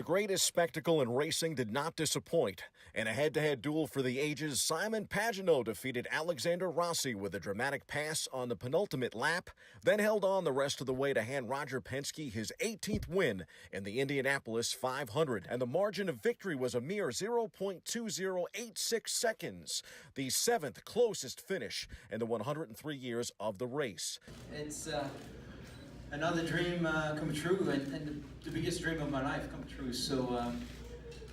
greatest spectacle in racing did not disappoint. In a head-to-head duel for the ages, Simon Pagenaud defeated Alexander Rossi with a dramatic pass on the penultimate lap, then held on the rest of the way to hand Roger Penske his 18th win in the Indianapolis 500, and the margin of victory was a mere 0.2086 seconds, the seventh closest finish in the 103 years of the race. It's another dream come true, and the biggest dream of my life come true. So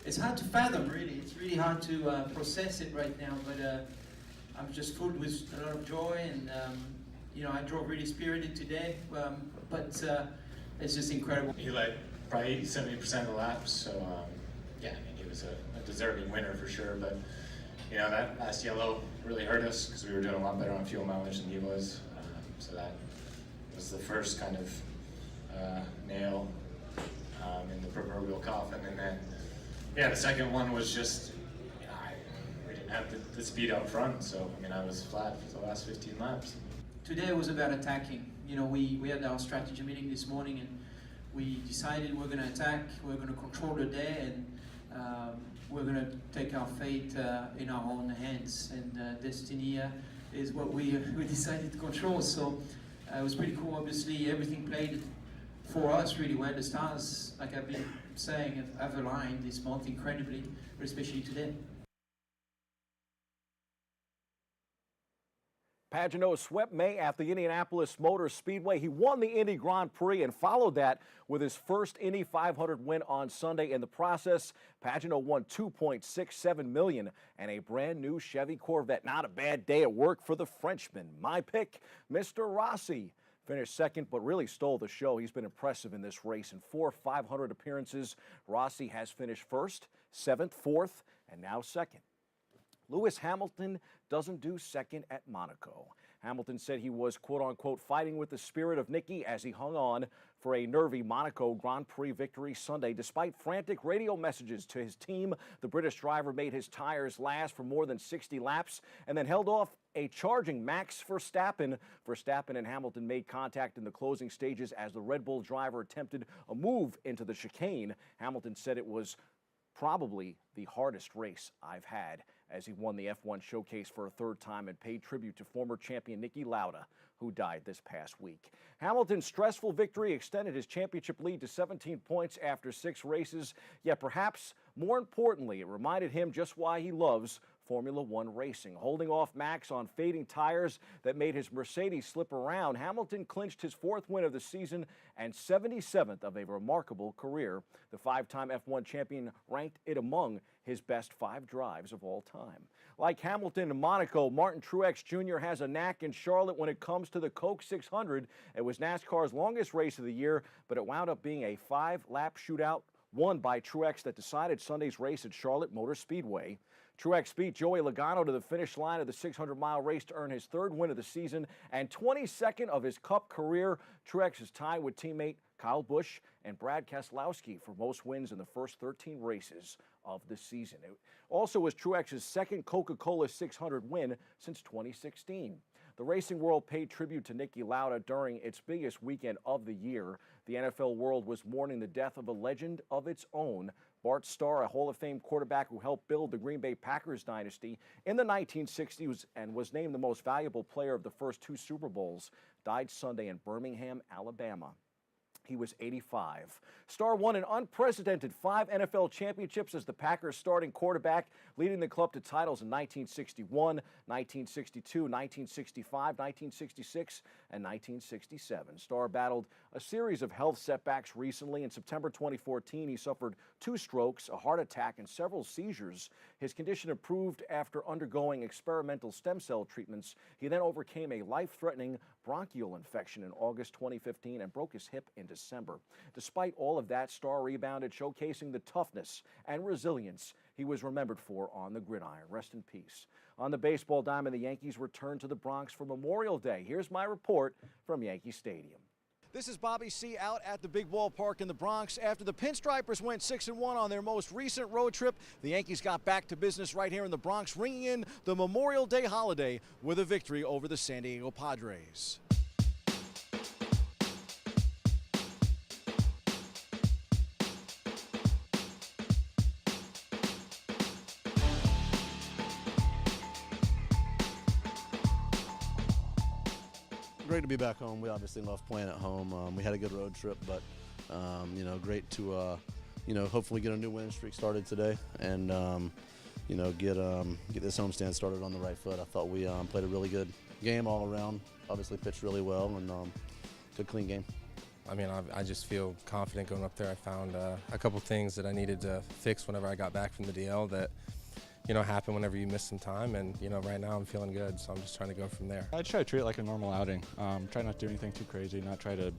it's hard to fathom, really. It's really hard to process it right now. But I'm just filled with a lot of joy, and I drove really spirited today. But it's just incredible. He led probably 70% of the laps. So he was a deserving winner for sure. But that last yellow really hurt us because we were doing a lot better on fuel mileage than he was. So that was the first kind of nail in the proverbial coffin. And then, the second one was just, we didn't have the speed up front. So, I was flat for the last 15 laps. Today was about attacking. We had our strategy meeting this morning, and we decided we're going to attack, we're going to control the day, and we're going to take our fate in our own hands. And destiny is what we decided to control. So it was pretty cool. Obviously, everything played for us really well. The stars, like I've been saying, have aligned this month incredibly, but especially today. Pagenaud swept May at the Indianapolis Motor Speedway. He won the Indy Grand Prix and followed that with his first Indy 500 win on Sunday. In the process, Pagenaud won $2.67 million and a brand new Chevy Corvette. Not a bad day at work for the Frenchman. My pick, Mr. Rossi. Finished second, but really stole the show. He's been impressive in this race. In 4 500 appearances, Rossi has finished first, seventh, fourth, and now second. Lewis Hamilton doesn't do second at Monaco. Hamilton said he was, quote-unquote, fighting with the spirit of Nicky as he hung on for a nervy Monaco Grand Prix victory Sunday. Despite frantic radio messages to his team, the British driver made his tires last for more than 60 laps and then held off a charging Max Verstappen. Verstappen and Hamilton made contact in the closing stages as the Red Bull driver attempted a move into the chicane. Hamilton said it was probably the hardest race I've had, as he won the F1 showcase for a third time and paid tribute to former champion Niki Lauda, who died this past week. Hamilton's stressful victory extended his championship lead to 17 points after 6 races, yet perhaps more importantly, it reminded him just why he loves Formula One racing. Holding off Max on fading tires that made his Mercedes slip around, Hamilton clinched his 4th win of the season and 77th of a remarkable career. The 5-time F1 champion ranked it among his best 5 drives of all time. Like Hamilton in Monaco, Martin Truex Jr. has a knack in Charlotte when it comes to the Coke 600. It was NASCAR's longest race of the year, but it wound up being a 5-lap shootout won by Truex that decided Sunday's race at Charlotte Motor Speedway. Truex beat Joey Logano to the finish line of the 600-mile race to earn his 3rd win of the season and 22nd of his Cup career. Truex is tied with teammate Kyle Busch and Brad Keselowski for most wins in the first 13 races of the season. It also was Truex's 2nd Coca-Cola 600 win since 2016. The racing world paid tribute to Niki Lauda during its biggest weekend of the year. The NFL world was mourning the death of a legend of its own. Bart Starr, a Hall of Fame quarterback who helped build the Green Bay Packers dynasty in the 1960s and was named the most valuable player of the first 2 Super Bowls, died Sunday in Birmingham, Alabama. He was 85. Starr won an unprecedented 5 NFL championships as the Packers' starting quarterback, leading the club to titles in 1961, 1962, 1965, 1966, and 1967. Starr battled a series of health setbacks recently. In September 2014, he suffered 2 strokes, a heart attack, and several seizures. His condition improved after undergoing experimental stem cell treatments. He then overcame a life-threatening bronchial infection in August 2015 and broke his hip in December. Despite all of that, Starr rebounded, showcasing the toughness and resilience he was remembered for on the gridiron. Rest in peace. On the baseball diamond, the Yankees returned to the Bronx for Memorial Day. Here's my report from Yankee Stadium. This is Bobby C. out at the Big Ballpark in the Bronx. After the Pinstripers went 6-1 on their most recent road trip, the Yankees got back to business right here in the Bronx, ringing in the Memorial Day holiday with a victory over the San Diego Padres. Great to be back home. We obviously love playing at home. We had a good road trip, but great to hopefully get a new winning streak started today, and get this homestand started on the right foot. I thought we played a really good game all around. Obviously pitched really well, and good clean game. I mean, I just feel confident going up there. I found a couple things that I needed to fix whenever I got back from the DL that, happen whenever you miss some time. And, right now I'm feeling good, so I'm just trying to go from there. I try to treat it like a normal outing. Try not to do anything too crazy, not try to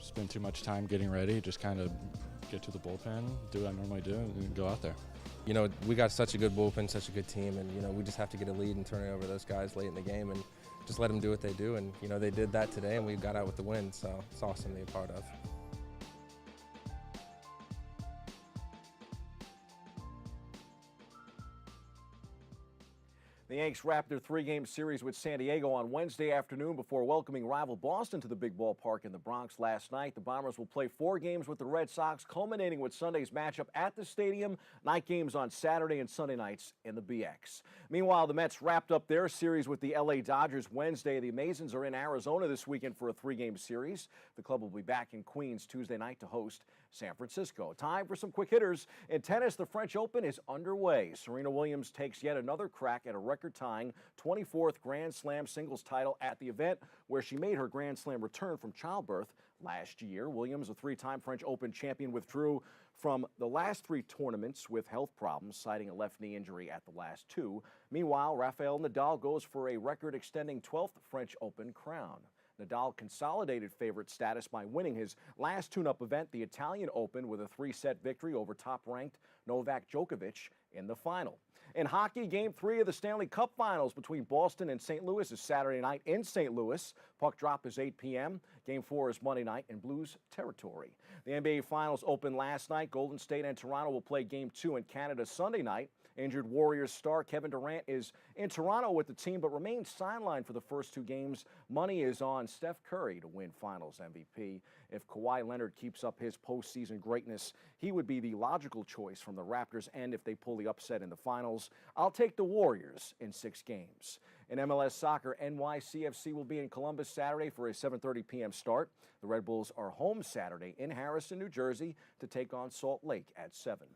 spend too much time getting ready. Just kind of get to the bullpen, do what I normally do, and go out there. We got such a good bullpen, such a good team, and, we just have to get a lead and turn it over to those guys late in the game and just let them do what they do. And, they did that today, and we got out with the win, so it's awesome to be a part of. The Yanks wrapped their three-game series with San Diego on Wednesday afternoon before welcoming rival Boston to the big ballpark in the Bronx last night. The Bombers will play 4 games with the Red Sox, culminating with Sunday's matchup at the stadium. Night games on Saturday and Sunday nights in the BX. Meanwhile, the Mets wrapped up their series with the LA Dodgers Wednesday. The Amazons are in Arizona this weekend for a 3-game series. The club will be back in Queens Tuesday night to host San Francisco. Time for some quick hitters. In tennis, the French Open is underway. Serena Williams takes yet another crack at a record-tying 24th Grand Slam singles title at the event where she made her Grand Slam return from childbirth last year. Williams, a 3-time French Open champion, withdrew from the last 3 tournaments with health problems, citing a left knee injury at the last 2. Meanwhile, Rafael Nadal goes for a record-extending 12th French Open crown. Nadal consolidated favorite status by winning his last tune-up event, the Italian Open, with a 3-set victory over top-ranked Novak Djokovic in the final. In hockey, Game 3 of the Stanley Cup Finals between Boston and St. Louis is Saturday night in St. Louis. Puck drop is 8 p.m. Game 4 is Monday night in Blues territory. The NBA Finals opened last night. Golden State and Toronto will play Game 2 in Canada Sunday night. Injured Warriors star Kevin Durant is in Toronto with the team but remains sidelined for the first 2 games. Money is on Steph Curry to win Finals MVP. If Kawhi Leonard keeps up his postseason greatness, he would be the logical choice from the Raptors, and if they pull the upset in the finals, I'll take the Warriors in 6 games. In MLS soccer, NYCFC will be in Columbus Saturday for a 7:30 p.m. start. The Red Bulls are home Saturday in Harrison, New Jersey to take on Salt Lake at 7.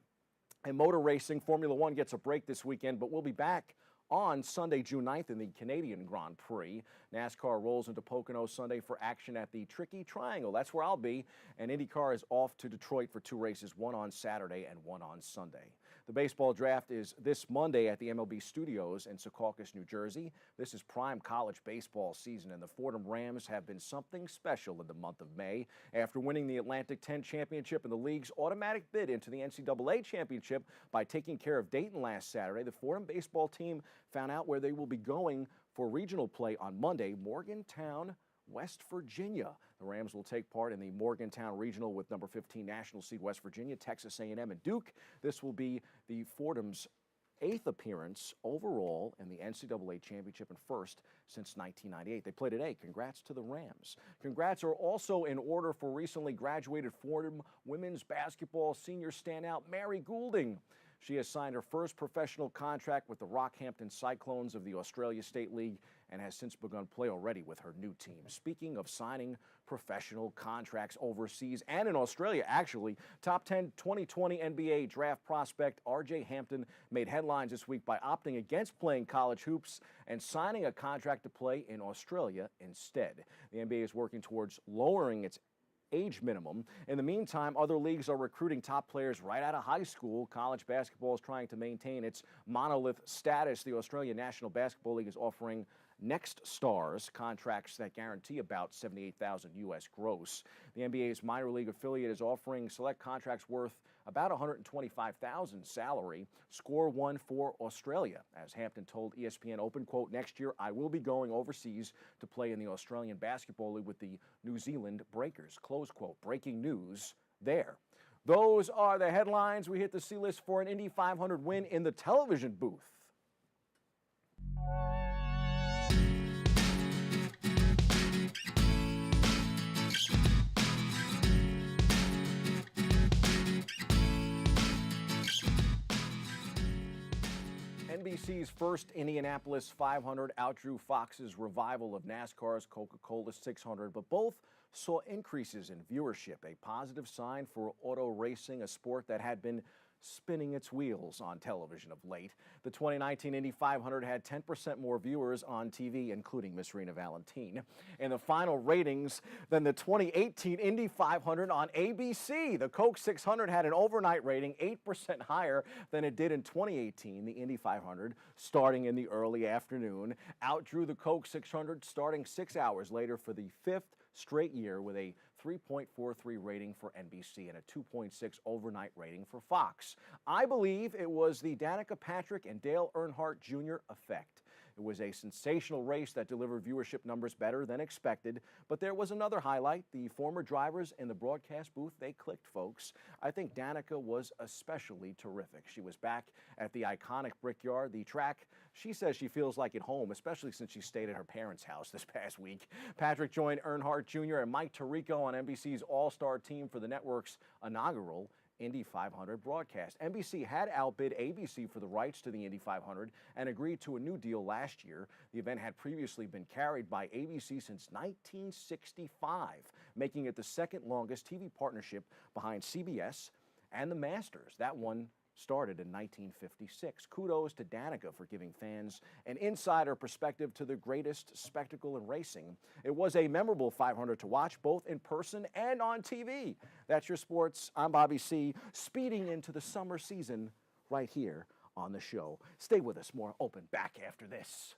In motor racing, Formula One gets a break this weekend, but we'll be back on Sunday, June 9th in the Canadian Grand Prix. NASCAR rolls into Pocono Sunday for action at the Tricky Triangle. That's where I'll be. And IndyCar is off to Detroit for 2 races, one on Saturday and one on Sunday. The baseball draft is this Monday at the MLB Studios in Secaucus, New Jersey. This is prime college baseball season, and the Fordham Rams have been something special in the month of May. After winning the Atlantic 10 championship and the league's automatic bid into the NCAA championship by taking care of Dayton last Saturday, the Fordham baseball team found out where they will be going for regional play on Monday, Morgantown, West Virginia. The Rams will take part in the Morgantown Regional with number 15 national seed West Virginia, Texas A&M, and Duke. This will be the Fordham's 8th appearance overall in the NCAA championship and first since 1998. They play today. Congrats to the Rams. Congrats are also in order for recently graduated Fordham women's basketball senior standout Mary Goulding. She has signed her first professional contract with the Rockhampton Cyclones of the Australia State League and has since begun play already with her new team. Speaking of signing professional contracts overseas and in Australia, actually, top 10 2020 NBA draft prospect R.J. Hampton made headlines this week by opting against playing college hoops and signing a contract to play in Australia instead. The NBA is working towards lowering its age minimum. In the meantime, other leagues are recruiting top players right out of high school. College basketball is trying to maintain its monolith status. The Australian National Basketball League is offering Next Stars contracts that guarantee about $78,000 U.S. gross. The NBA's minor league affiliate is offering select contracts worth about $125,000 salary. Score one for Australia. As Hampton told ESPN Open, quote, "Next year I will be going overseas to play in the Australian Basketball League with the New Zealand Breakers," close quote. Breaking news there. Those are the headlines. We hit the C-list for an Indy 500 win in the television booth. NBC's first Indianapolis 500 outdrew Fox's revival of NASCAR's Coca-Cola 600, but both saw increases in viewership, a positive sign for auto racing, a sport that had been spinning its wheels on television of late. The 2019 Indy 500 had 10% more viewers on TV, including Miss Rena Valentine, in the final ratings than the 2018 Indy 500 on ABC. The Coke 600 had an overnight rating 8% higher than it did in 2018. The Indy 500, starting in the early afternoon, outdrew the Coke 600 starting 6 hours later for the fifth straight year, with a 3.43 rating for NBC and a 2.6 overnight rating for Fox. I believe it was the Danica Patrick and Dale Earnhardt Jr. effect. It was a sensational race that delivered viewership numbers better than expected, but there was another highlight. The former drivers in the broadcast booth, they clicked, folks. I think Danica was especially terrific. She was back at the iconic Brickyard, the track she says she feels like at home, especially since she stayed at her parents' house this past week. Patrick joined Earnhardt Jr. and Mike Tirico on NBC's all-star team for the network's inaugural Indy 500 broadcast. NBC had outbid ABC for the rights to the Indy 500 and agreed to a new deal last year. The event had previously been carried by ABC since 1965, making it the second longest TV partnership behind CBS and the Masters. That one started in 1956. Kudos to Danica for giving fans an insider perspective to the greatest spectacle in racing. It was a memorable 500 to watch, both in person and on TV. That's your sports. I'm Bobby C., speeding into the summer season right here on the show. Stay with us. More Open back after this.